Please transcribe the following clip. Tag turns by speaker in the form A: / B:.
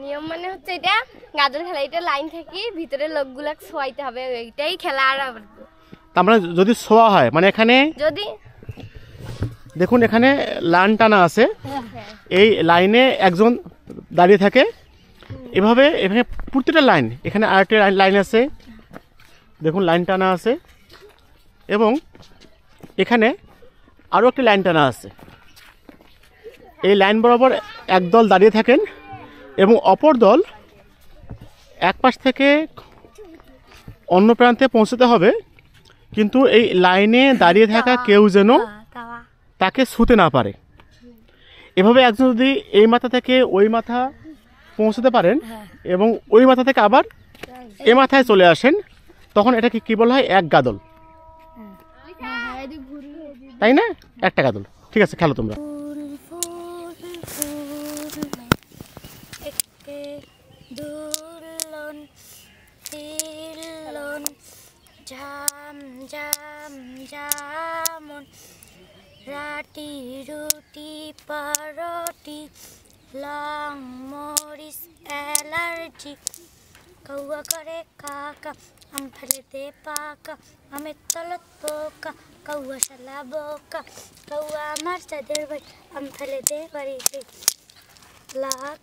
A: নিয়ম মানে হচ্ছে এটা গাজর খেলা, এটা লাইন থেকে ভিতরে লোকগুলা শোয়াইতে হবে, এইটাই খেলা। আর
B: তার মানে যদি শোয়া হয় মানে এখানে
A: যদি
B: দেখুন এখানে লাইন টানা আছে, এই লাইনে একজন দাঁড়িয়ে থাকে এভাবে, এখানে প্রতিটা লাইন, এখানে আরেকটা লাইন আছে দেখুন লাইন টানা আছে, এবং এখানে আরও একটি লাইন টানা আছে। এই লাইন বরাবর একদল দাঁড়িয়ে থাকেন এবং অপর দল এক পাশ থেকে অন্য প্রান্তে পৌঁছতে হবে, কিন্তু এই লাইনে দাঁড়িয়ে থাকা কেউ যেন তাকে ছুঁতে না পারে। এভাবে একজন যদি এই মাথা থেকে ওই মাথা পৌঁছতে পারেন এবং ওই মাথা থেকে আবার এ মাথায় চলে আসেন, তখন এটাকে কী বলা হয়? এক গাদল, তাই না? একটা গাদল। ঠিক আছে, খেলো তোমরা।
C: রাটি রুটি পারোটি লং মরিচ অ্যালার্জি কৌয়া করে কাকা আম ফেলে দে পাকা আমের তলত পোকা কৌয়া শালা বোকা কৌয়া আমার চাঁদের ভাই আম ফেলে দে বাড়িতে লাখ